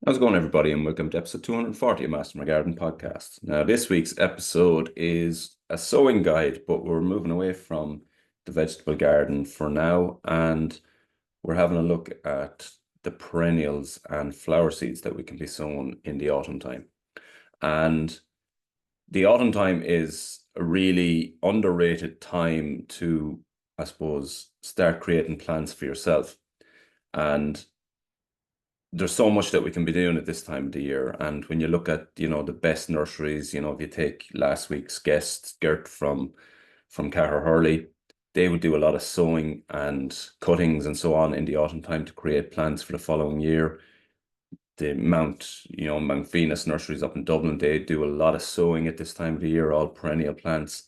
How's it going, everybody, and welcome to episode 240 of Master My Garden podcast. Now, this week's episode is a sowing guide, but we're moving away from the vegetable garden for now, and we're having a look at the perennials and flower seeds that we can be sown in the autumn time. And the autumn time is a really underrated time to, I suppose, start creating plans for yourself. And there's so much that we can be doing at this time of the year. And when you look at, the best nurseries, if you take last week's guest, Gert from Cahir Hurley, they would do a lot of sowing and cuttings and so on in the autumn time to create plants for the following year. The Mount Venus nurseries up in Dublin, they do a lot of sowing at this time of the year, all perennial plants.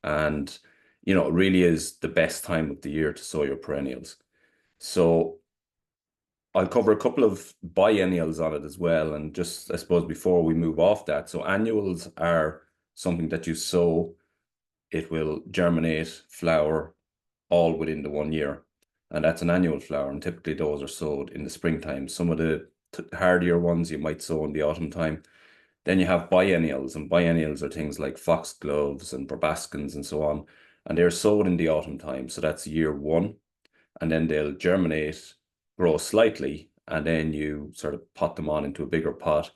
And, it really is the best time of the year to sow your perennials. So I'll cover a couple of biennials on it as well. And just, I suppose, before we move off that, so annuals are something that you sow, it will germinate, flower all within the 1 year. And that's an annual flower. And typically those are sowed in the springtime. Some of the hardier ones you might sow in the autumn time. Then you have biennials, and biennials are things like foxgloves and barbascons and so on. And they're sowed in the autumn time. So that's year one. And then they'll germinate, grow slightly, and then you sort of pot them on into a bigger pot,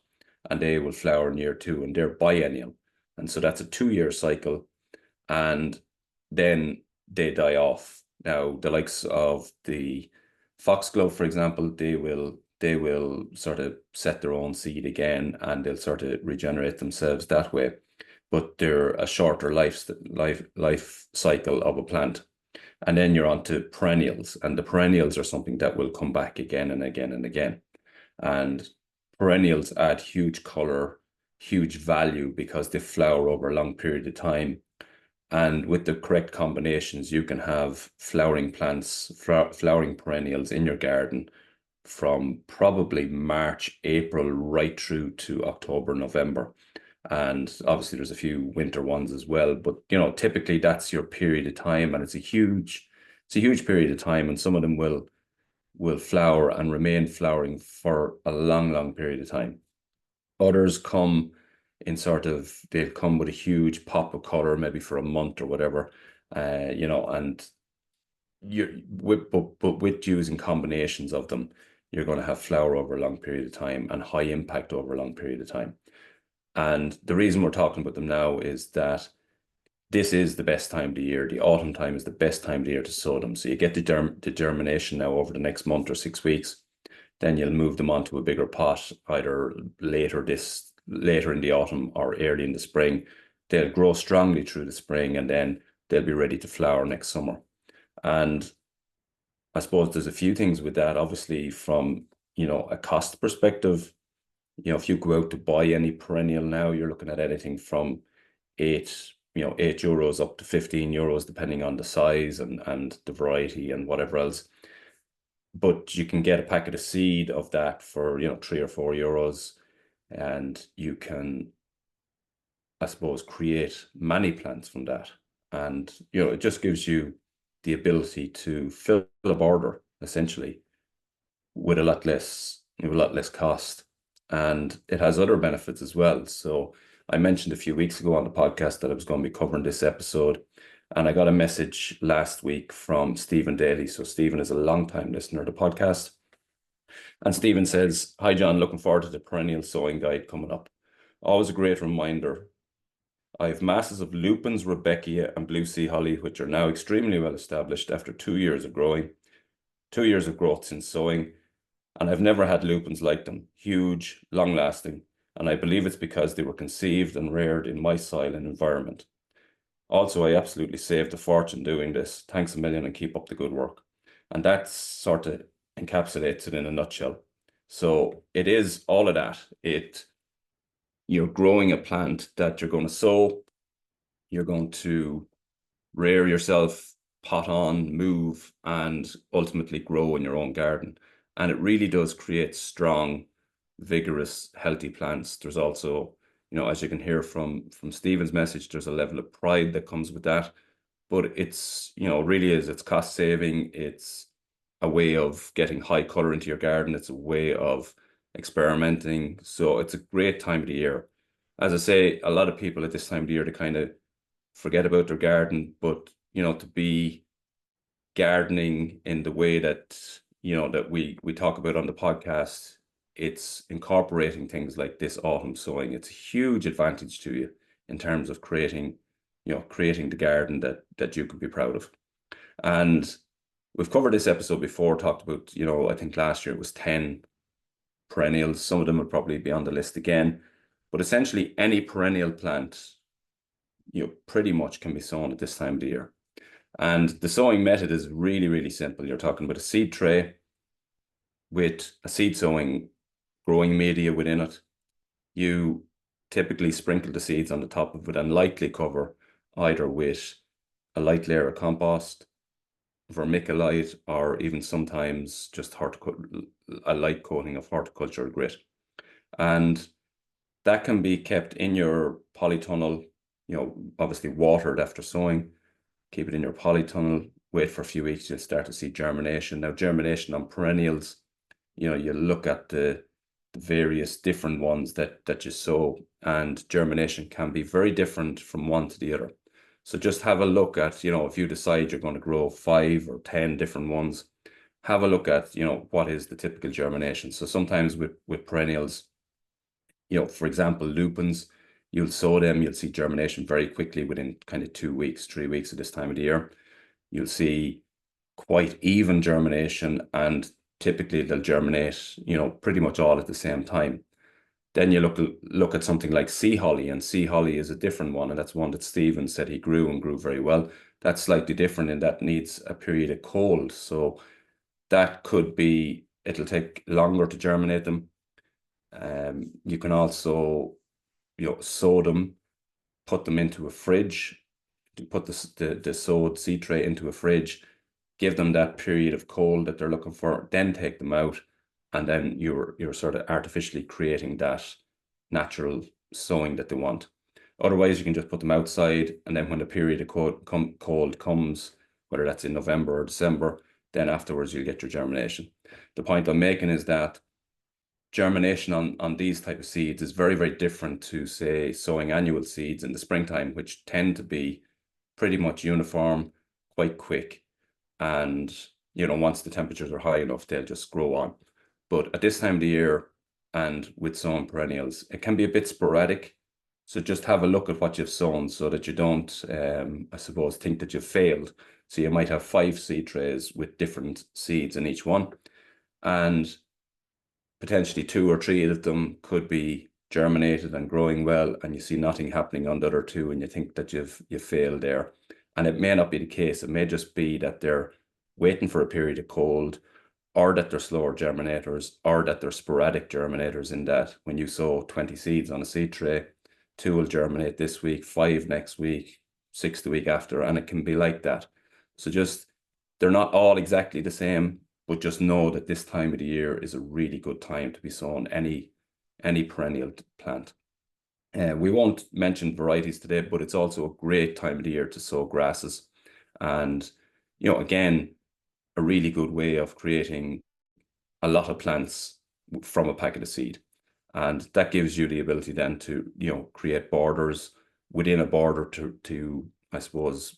and they will flower in year two, and they're biennial. And so that's a 2 year cycle, and then they die off. Now, the likes of the foxglove, for example, they will sort of set their own seed again, and they'll sort of regenerate themselves that way. But they're a shorter life cycle of a plant. And then you're on to perennials, and the perennials are something that will come back again and again and again. And perennials add huge color, huge value because they flower over a long period of time. And with the correct combinations, you can have flowering plants, flowering perennials in your garden from probably March, April, right through to October, November. And obviously there's a few winter ones as well, but typically that's your period of time, and it's a huge period of time, and some of them will flower and remain flowering for a long, long period of time. Others come they'll come with a huge pop of color, maybe for a month or whatever, and but with using combinations of them, you're going to have flower over a long period of time and high impact over a long period of time. And the reason we're talking about them now is that this is the best time of the year. The autumn time is the best time of the year to sow them. So you get the germination now over the next month or 6 weeks. Then you'll move them onto a bigger pot, either later in the autumn or early in the spring. They'll grow strongly through the spring, and then they'll be ready to flower next summer. And I suppose there's a few things with that. Obviously, from a cost perspective, if you go out to buy any perennial now, you're looking at anything from €8 up to €15, depending on the size and the variety and whatever else. But you can get a packet of seed of that for €3 or €4, and you can, I suppose, create many plants from that. And it just gives you the ability to fill a border essentially with a lot less cost. And it has other benefits as well. So I mentioned a few weeks ago on the podcast that I was going to be covering this episode, and I got a message last week from Stephen Daly. So Stephen is a long-time listener to the podcast. And Stephen says, "Hi, John, looking forward to the perennial sowing guide coming up. Always a great reminder. I have masses of lupins, Rudbeckia, and blue sea holly, which are now extremely well established after 2 years of growing, 2 years of growth since sowing. And I've never had lupins like them. Huge, long-lasting, and I believe it's because they were conceived and reared in my soil and environment. Also, I absolutely saved a fortune doing this. Thanks a million, and keep up the good work." And that sort of encapsulates it in a nutshell. So it is all of that. You're growing a plant that you're going to sow, you're going to rear yourself, pot on, move, and ultimately grow in your own garden. And it really does create strong, vigorous, healthy plants. There's also, as you can hear from Stephen's message, there's a level of pride that comes with that. But it's, really is, it's cost saving. It's a way of getting high color into your garden. It's a way of experimenting. So it's a great time of the year. As I say, a lot of people at this time of the year to kind of forget about their garden, but to be gardening in the way that that we talk about on the podcast, it's incorporating things like this autumn sowing. It's a huge advantage to you in terms of creating the garden that you could be proud of. And we've covered this episode before, talked about, I think last year it was 10 perennials. Some of them will probably be on the list again, but essentially any perennial plant, pretty much can be sown at this time of the year. And the sowing method is really, really simple. You're talking about a seed tray with a seed sowing growing media within it. You typically sprinkle the seeds on the top of it and lightly cover either with a light layer of compost, vermiculite, or even sometimes just a light coating of horticultural grit. And that can be kept in your polytunnel, obviously watered after sowing. Keep it in your polytunnel, wait for a few weeks, you'll start to see germination. Now, germination on perennials, you look at the various different ones that you sow, and germination can be very different from one to the other. So just have a look at, if you decide you're going to grow 5 or 10 different ones, have a look at, what is the typical germination. So sometimes with perennials, for example, lupins, you'll sow them, you'll see germination very quickly within kind of 2 weeks, 3 weeks at this time of the year. You'll see quite even germination, and typically they'll germinate, pretty much all at the same time. Then you look at something like sea holly, and sea holly is a different one, and that's one that Stephen said he grew and grew very well. That's slightly different in that needs a period of cold. So that could be, it'll take longer to germinate them. You can also, sow them, put them into a fridge, put the sowed seed tray into a fridge, give them that period of cold that they're looking for, then take them out, and then you're sort of artificially creating that natural sowing that they want. Otherwise, you can just put them outside, and then when the period of cold comes, whether that's in November or December, then afterwards you'll get your germination. The point I'm making is that germination on these type of seeds is very, very different to, say, sowing annual seeds in the springtime, which tend to be pretty much uniform, quite quick. And, once the temperatures are high enough, they'll just grow on. But at this time of the year, and with sown perennials, it can be a bit sporadic. So just have a look at what you've sown so that you don't, I suppose, think that you've failed. So you might have 5 seed trays with different seeds in each one, and potentially 2 or 3 of them could be germinated and growing well, and you see nothing happening on the other 2, and you think that you've failed there. And it may not be the case. It may just be that they're waiting for a period of cold, or that they're slower germinators, or that they're sporadic germinators, in that when you sow 20 seeds on a seed tray, 2 will germinate this week, 5 next week, 6 the week after, and it can be like that. So just, they're not all exactly the same, but just know that this time of the year is a really good time to be sowing any perennial plant. We won't mention varieties today, but it's also a great time of the year to sow grasses. And, again, a really good way of creating a lot of plants from a packet of seed. And that gives you the ability then to, create borders within a border to, I suppose,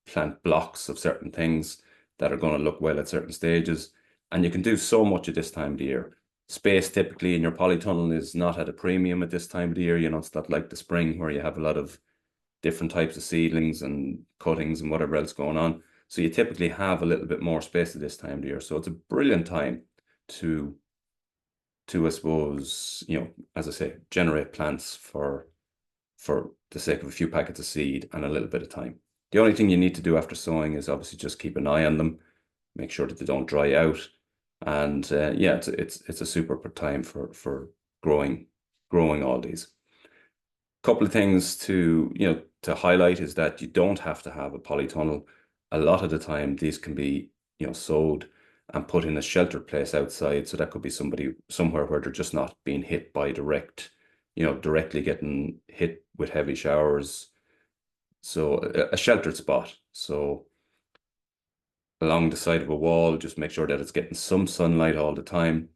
plant blocks of certain things that are going to look well at certain stages. And you can do so much at this time of the year. Space typically in your polytunnel is not at a premium at this time of the year. It's not like the spring where you have a lot of different types of seedlings and cuttings and whatever else going on. So you typically have a little bit more space at this time of the year. So it's a brilliant time to I suppose, as I say, generate plants for the sake of a few packets of seed and a little bit of time. The only thing you need to do after sowing is obviously just keep an eye on them, make sure that they don't dry out. And yeah, it's a super time for growing all these. Couple of things to highlight is that you don't have to have a polytunnel. A lot of the time, these can be sowed and put in a sheltered place outside. So that could be somewhere where they're just not being hit by directly getting hit with heavy showers. So a sheltered spot. So along the side of a wall, just make sure that it's getting some sunlight all the time.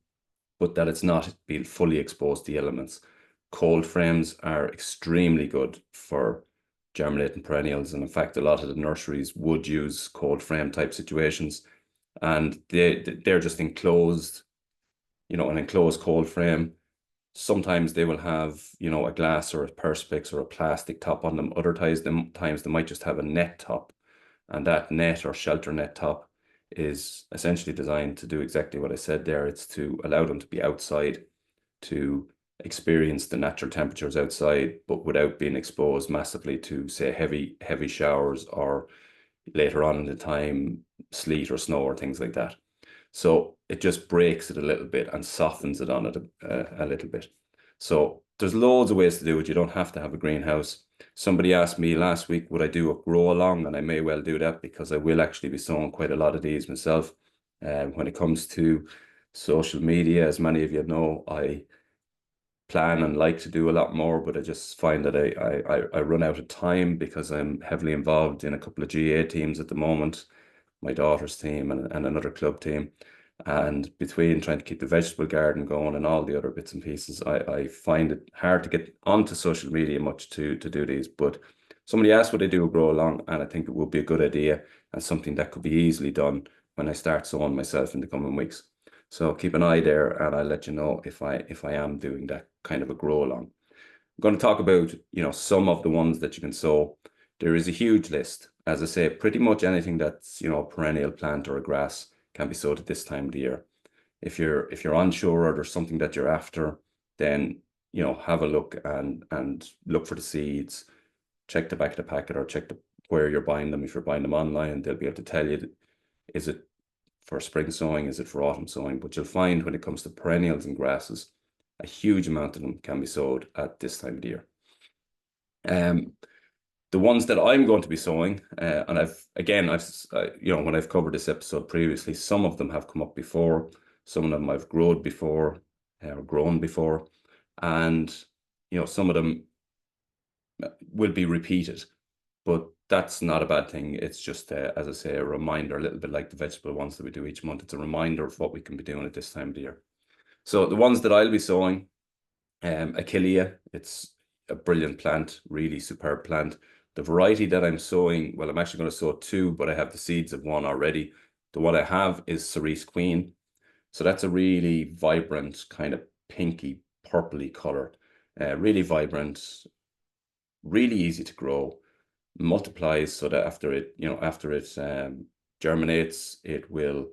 but that it's not being fully exposed to the elements. Cold frames are extremely good for germinating perennials, and in fact, a lot of the nurseries would use cold frame type situations, and they're just enclosed, an enclosed cold frame. Sometimes they will have, a glass or a perspex or a plastic top on them. Other times they might just have a net top, and that net or shelter net top is essentially designed to do exactly what I said there. It's to allow them to be outside, to experience the natural temperatures outside, but without being exposed massively to, say, heavy showers, or later on in the time, sleet or snow or things like that. So it just breaks it a little bit and softens it on it a little bit. So there's loads of ways to do it. You don't have to have a greenhouse. Somebody asked me last week, would I do a grow along? And I may well do that, because I will actually be sowing quite a lot of these myself. When it comes to social media, as many of you know, I plan and like to do a lot more, but I just find that I run out of time, because I'm heavily involved in a couple of GA teams at the moment, my daughter's team and another club team. And between trying to keep the vegetable garden going and all the other bits and pieces, I find it hard to get onto social media much to do these. But somebody asked would I do a grow along, and I think it would be a good idea and something that could be easily done when I start sowing myself in the coming weeks. So keep an eye there, and I'll let you know if I am doing that kind of a grow along. I'm going to talk about, some of the ones that you can sow. There is a huge list. As I say, pretty much anything that's, a perennial plant or a grass can be sowed at this time of the year. If you're unsure, or there's something that you're after, then, have a look and look for the seeds, check the back of the packet, or check where you're buying them. If you're buying them online, they'll be able to tell you, is it for spring sowing, is it for autumn sowing? But you'll find when it comes to perennials and grasses, a huge amount of them can be sowed at this time of the year. The ones that I'm going to be sowing, and when I've covered this episode previously, some of them have come up before, some of them I've grown before, and some of them will be repeated, but that's not a bad thing. It's just, as I say, a reminder, a little bit like the vegetable ones that we do each month. It's a reminder of what we can be doing at this time of the year. So the ones that I'll be sowing, Achillea, it's a brilliant plant, really superb plant. The variety that I'm sowing, well, I'm actually going to sow two, but I have the seeds of one already. The one I have is Cerise Queen. So that's a really vibrant, kind of pinky, purpley color. Really vibrant, really easy to grow, multiplies so that after it germinates, it will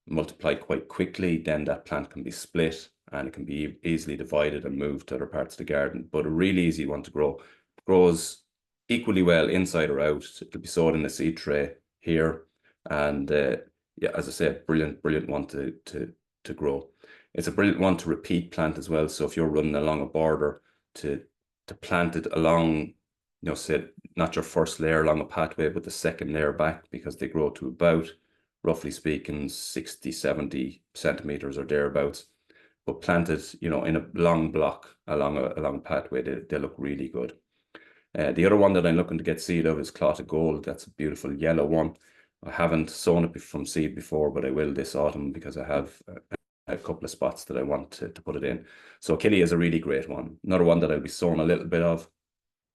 multiply quite quickly. Then that plant can be split, and it can be easily divided and moved to other parts of the garden. But a really easy one to grow. It grows equally well inside or out. It'll be sowed in a seed tray here, and yeah, as I said, brilliant one to grow. It's a brilliant one to repeat plant as well. So if you're running along a border, to plant it along, say not your first layer along a pathway, but the second layer back, because they grow to about, roughly speaking, 60, 70 centimeters or thereabouts. But planted, in a long block along a pathway, they look really good. The other one that I'm looking to get seed of is Clotted Gold. That's a beautiful yellow one. I haven't sown it from seed before, but I will this autumn, because I have a couple of spots that I want to put it in. So Achillea is a really great one. Another one that I'll be sowing a little bit of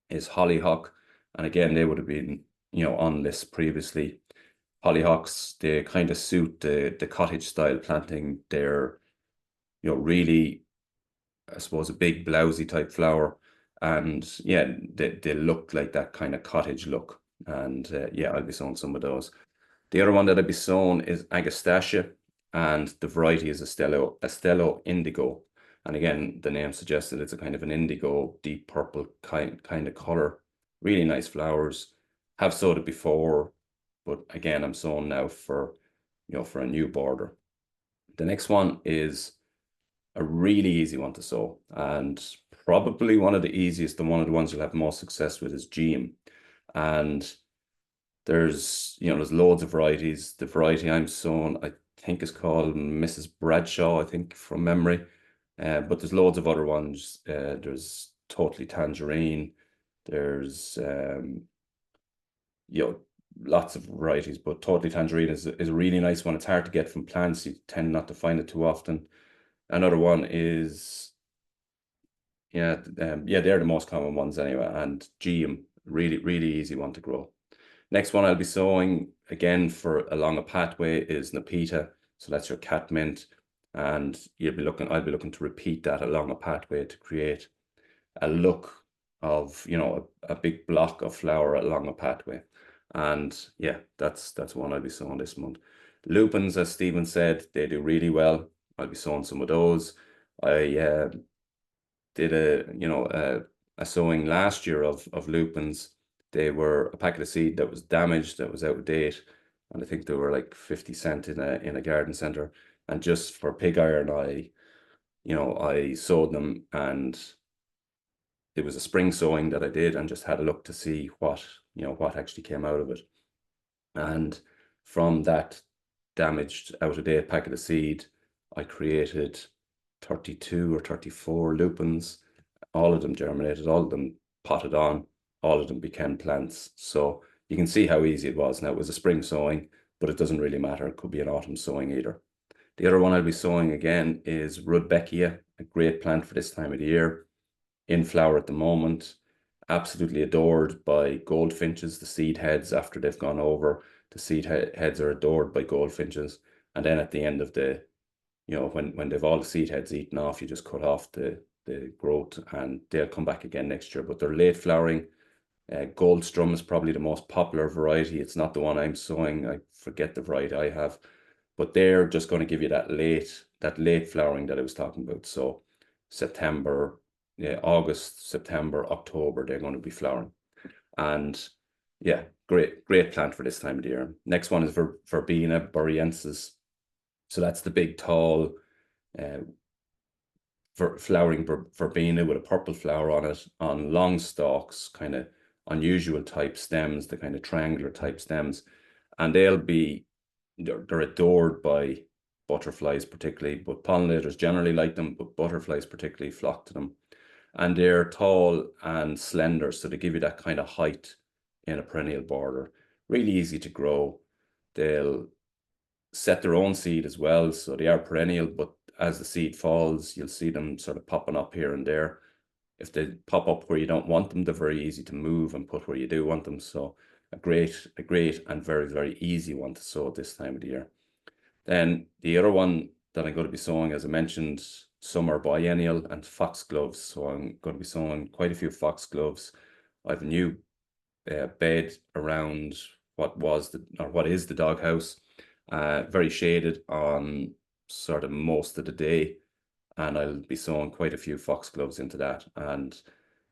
is Hollyhock. And again, they would have been, on this previously. Hollyhocks, they kind of suit the cottage style planting. They're, really, I suppose, a big blousy type flower. And yeah, they look like that kind of cottage look. And yeah, I'll be sowing some of those. The other one that I'll be sowing is Agastache, and the variety is Astello Indigo. And again, the name suggests that it's a kind of an indigo, deep purple kind of color. Really nice flowers. Have sowed it before, but again, I'm sowing now for a new border. The next one is a really easy one to sow, and probably one of the easiest, and one of the ones you'll have most success with, is Geum. And there's loads of varieties. The variety I'm sowing, I think, is called Mrs. Bradshaw, I think, from memory. But there's loads of other ones. There's Totally Tangerine. There's lots of varieties, but Totally Tangerine is a really nice one. It's hard to get from plants. You tend not to find it too often. Another one is, yeah, they're the most common ones anyway. And geum, really, really easy one to grow. Next one I'll be sowing again for along a pathway is Nepeta. So that's your catmint. And I'll be looking to repeat that along a pathway to create a look of, a big block of flower along a pathway. And yeah, that's one I'll be sowing this month. Lupins, as Stephen said, they do really well. I'll be sowing some of those. I did a sowing last year of lupins. They were a packet of seed that was damaged, that was out of date, and I think they were like 50 cent in a garden center. And just for pig iron, I sowed them, and it was a spring sowing that I did, and just had a look to see what actually came out of it. And from that damaged, out of date packet of seed, I created 32 or 34 lupins. All of them germinated, all of them potted on, all of them became plants. So you can see how easy it was. Now, it was a spring sowing, but it doesn't really matter. It could be an autumn sowing either. The other one I'll be sowing again is Rudbeckia, a great plant for this time of the year. In flower at the moment, absolutely adored by goldfinches, the seed heads after they've gone over. The seed heads are adored by goldfinches. And then at the end of when they've all the seed heads eaten off, you just cut off the growth, and they'll come back again next year. But they're late flowering. Goldstrum is probably the most popular variety. It's not the one I'm sowing. I forget the variety I have, but they're just going to give you that late flowering that I was talking about. So September, yeah, August, September, October, they're going to be flowering. And yeah, great plant for this time of the year. Next one is Verbena bonariensis. So that's the big tall uh, flowering verbena with a purple flower on it, on long stalks, kind of unusual type stems, the kind of triangular type stems. And they're adored by butterflies particularly, but pollinators generally like them, but butterflies particularly flock to them. And they're tall and slender, so they give you that kind of height in a perennial border. Really easy to grow. They'll set their own seed as well, so they are perennial, but as the seed falls, you'll see them sort of popping up here and there. If they pop up where you don't want them, they're very easy to move and put where you do want them. So a great and very, very easy one to sow this time of the year. Then the other one that I'm going to be sowing, as I mentioned, some are biennial and foxgloves. So I'm going to be sowing quite a few foxgloves. I have a new bed around what is the doghouse, very shaded on sort of most of the day, and I'll be sewing quite a few foxgloves into that. And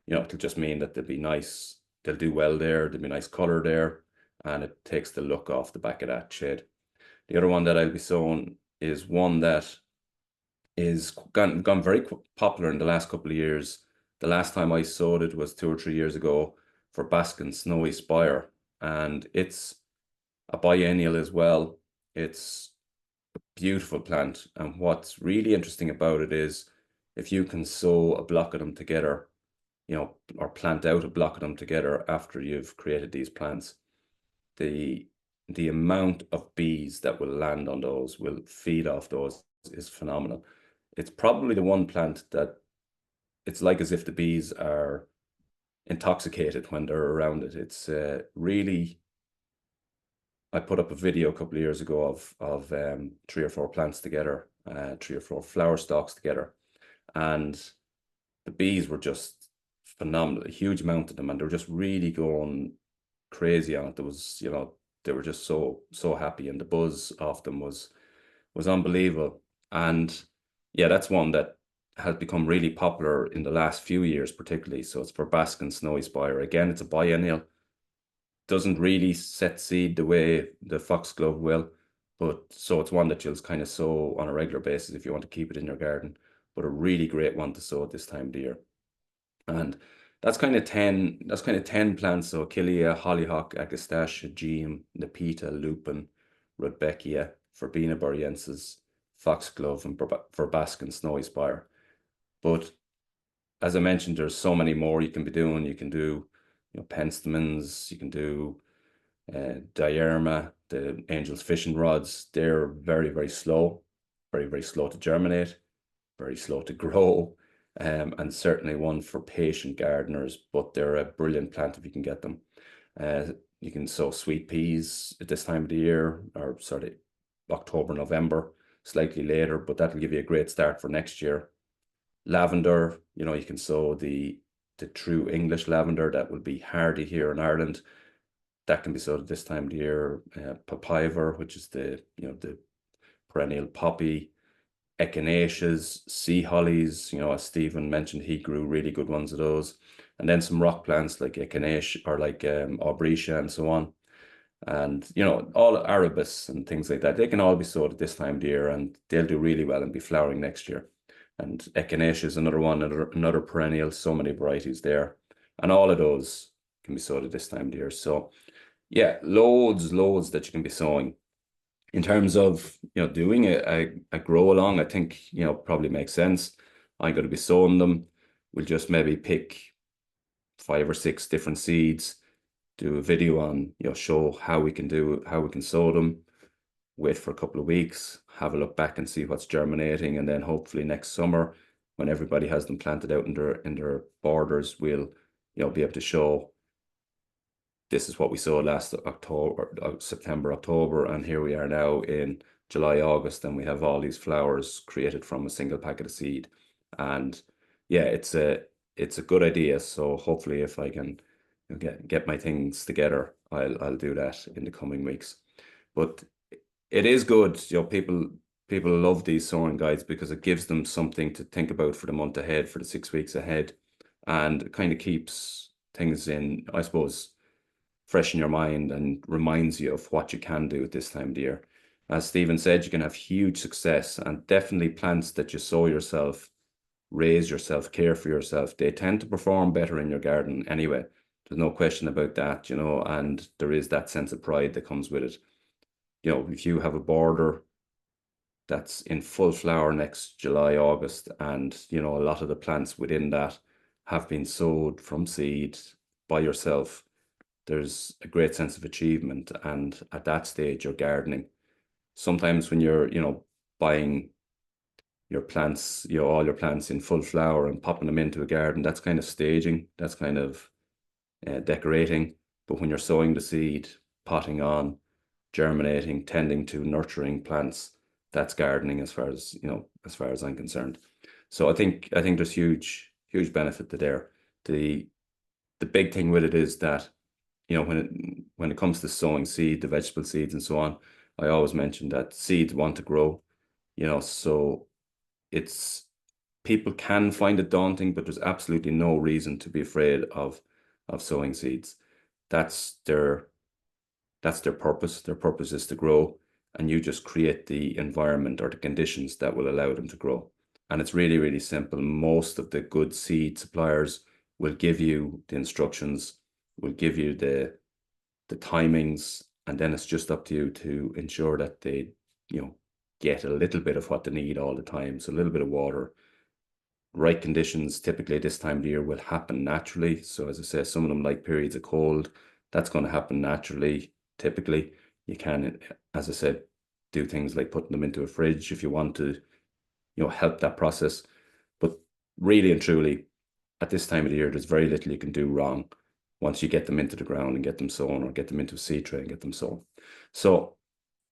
it'll just mean that they'll be nice, they'll do well there, there'll be nice color there, and it takes the look off the back of that shade. The other one that I'll be sewing is one that is gone very popular in the last couple of years. The last time I sowed it was 2 or 3 years ago for Baskin Snowy Spire, and it's a biennial as well. It's a beautiful plant, and what's really interesting about it is if you can sow a block of them together, or plant out a block of them together after you've created these plants, the the amount of bees that will land on those, will feed off those, is phenomenal. It's probably the one plant that it's like as if the bees are intoxicated when they're around it. It's really. I put up a video a couple of years ago of 3 or 4 plants together, 3 or 4 flower stalks together, and the bees were just phenomenal. A huge amount of them, and they were just really going crazy on it. There was, they were just so happy, and the buzz off them was unbelievable. And yeah, that's one that has become really popular in the last few years, particularly. So it's for Baskin Snowy Spire. Again, it's a biennial. Doesn't really set seed the way the foxglove will, but so it's one that you'll kind of sow on a regular basis if you want to keep it in your garden. But a really great one to sow at this time of the year. And that's kind of 10 plants. So Achillea, Hollyhock, Agastache, Geum, Nepeta, Lupin, Rudbeckia, Verbena bonariensis, Foxglove, and Verbaskin Snowy Spire. But as I mentioned, there's so many more you can be doing. You can do, penstemons, you can do diarma, the angel's fishing rods. They're very, very slow, very, very slow to germinate. very slow to grow, and certainly one for patient gardeners, but they're a brilliant plant if you can get them. You can sow sweet peas at this time of the year, or sort of October, November, slightly later, but that'll give you a great start for next year. Lavender, you can sow the true English lavender that will be hardy here in Ireland. That can be sowed at this time of the year. Papaver, which is the perennial poppy, echinaceas, sea hollies, as Stephen mentioned, he grew really good ones of those. And then some rock plants like echinacea or like aubrietia and so on. And, all arabis and things like that, they can all be sowed at this time of the year and they'll do really well and be flowering next year. And echinacea is another one, another perennial, so many varieties there. And all of those can be sowed at this time of the year. So yeah, loads that you can be sowing. In terms of, doing a grow along, I think, probably makes sense. I'm going to be sowing them. We'll just maybe pick 5 or 6 different seeds, do a video on, show how we can sow them, wait for a couple of weeks, have a look back and see what's germinating, and then hopefully next summer, when everybody has them planted out in their borders, we'll, be able to show this is what we saw last October, September, October, and here we are now in July, August, and we have all these flowers created from a single packet of seed. And yeah, it's a good idea. So hopefully, if I can get my things together, I'll do that in the coming weeks. But it is good, people love these sowing guides because it gives them something to think about for the month ahead, for the 6 weeks ahead, and it kind of keeps things in, I suppose, fresh in your mind and reminds you of what you can do at this time of the year. As Stephen said, you can have huge success, and definitely plants that you sow yourself, raise yourself, care for yourself, they tend to perform better in your garden anyway. There's no question about that, and there is that sense of pride that comes with it. If you have a border that's in full flower next July, August, and a lot of the plants within that have been sowed from seed by yourself, there's a great sense of achievement. And at that stage, you're gardening. Sometimes when you're, buying your plants, all your plants in full flower and popping them into a garden, that's kind of staging, that's kind of decorating. But when you're sowing the seed, potting on, germinating, tending to, nurturing plants, that's gardening as far as, I'm concerned. So I think there's huge benefit to there. The big thing with it is that, when it comes to sowing seed, the vegetable seeds and so on, I always mention that seeds want to grow, so it's, people can find it daunting, but there's absolutely no reason to be afraid of sowing seeds. That's their purpose. Their purpose is to grow, and you just create the environment or the conditions that will allow them to grow. And it's really, really simple. Most of the good seed suppliers will give you the instructions, will give you the timings, and then it's just up to you to ensure that they, get a little bit of what they need all the time. So a little bit of water, right conditions, typically this time of the year, will happen naturally. So as I say, some of them like periods of cold, that's going to happen naturally. Typically, you can, as I said, do things like putting them into a fridge if you want to, help that process. But really and truly, at this time of the year, there's very little you can do wrong once you get them into the ground and get them sown, or get them into a seed tray and get them sown. So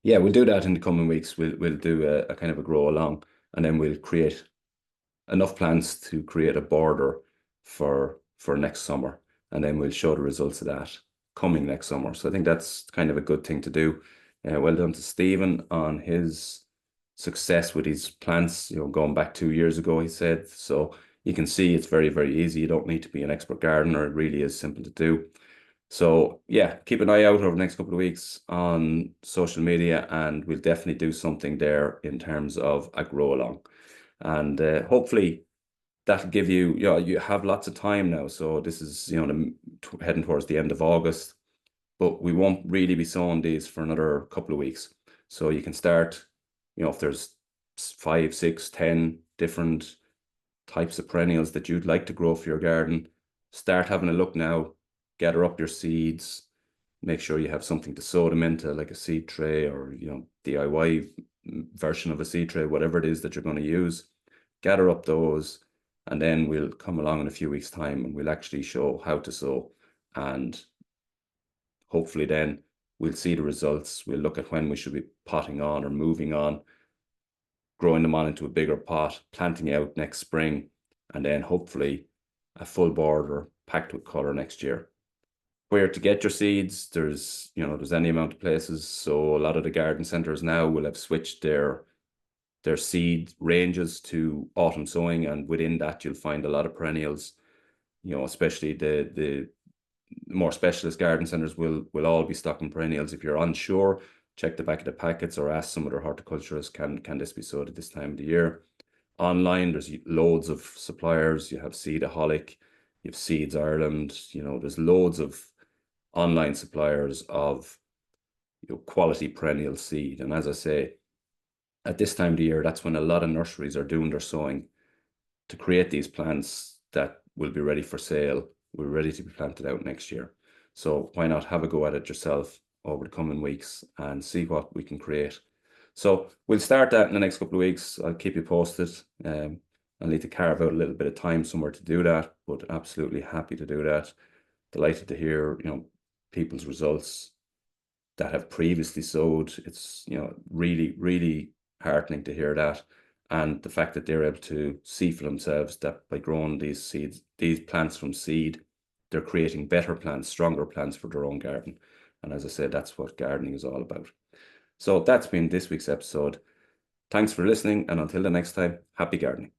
yeah, we'll do that in the coming weeks. We'll do a kind of a grow along, and then we'll create enough plants to create a border for next summer, and then we'll show the results of that coming next summer. So I think that's kind of a good thing to do. Well done to Stephen on his success with his plants, going back 2 years ago, he said. So you can see it's very, very easy. You don't need to be an expert gardener. It really is simple to do. So yeah, keep an eye out over the next couple of weeks on social media, and we'll definitely do something there in terms of a grow along. And hopefully that'll give you, you have lots of time now. So this is, heading towards the end of August, but we won't really be sowing these for another couple of weeks. So you can start, if there's 5, 6, 10 different types of perennials that you'd like to grow for your garden, start having a look now, gather up your seeds, make sure you have something to sow them into, like a seed tray or, DIY version of a seed tray, whatever it is that you're going to use. gather up those, and then we'll come along in a few weeks' time and we'll actually show how to sow. And hopefully then we'll see the results. We'll look at when we should be potting on or moving on, growing them on into a bigger pot, planting out next spring, and then hopefully a full border packed with colour next year. Where to get your seeds, there's any amount of places. So a lot of the garden centres now will have switched their seed ranges to autumn sowing, and within that you'll find a lot of perennials. Especially the more specialist garden centres will all be stocking perennials. If you're unsure, check the back of the packets or ask some other horticulturists, can this be sowed at this time of the year? Online, there's loads of suppliers. You have Seedaholic, you have Seeds Ireland. There's loads of online suppliers of quality perennial seed. And as I say, at this time of the year, that's when a lot of nurseries are doing their sowing to create these plants that will be ready for sale. We're ready to be planted out next year. So why not have a go at it yourself over the coming weeks and see what we can create. So we'll start that in the next couple of weeks. I'll keep you posted. I'll need to carve out a little bit of time somewhere to do that, but absolutely happy to do that. Delighted to hear, people's results that have previously sowed. It's, really, really heartening to hear that. And the fact that they're able to see for themselves that by growing these plants from seed, they're creating better plants, stronger plants for their own garden. And as I said, that's what gardening is all about. So that's been this week's episode. Thanks for listening, and until the next time, happy gardening.